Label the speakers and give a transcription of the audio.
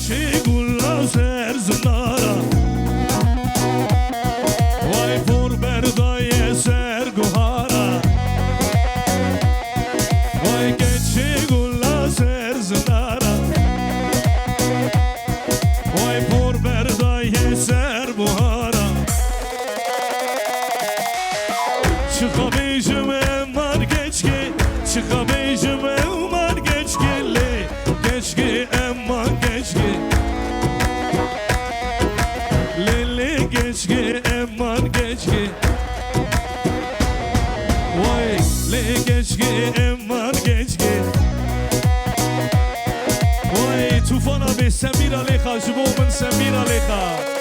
Speaker 1: geçi gulla ser zunara Vay por berdaye ser guhara Vay geçi gulla ser zunara Vay por berdaye ser buhara Çıkamayacağım emar geçki Çıkamayacağım emar geçki Geçki emar geçki Lili geçki emar geçki Vay li geçki emar geçki Vay tufan abi Semir Aleyha Jibo من Semir Aleyha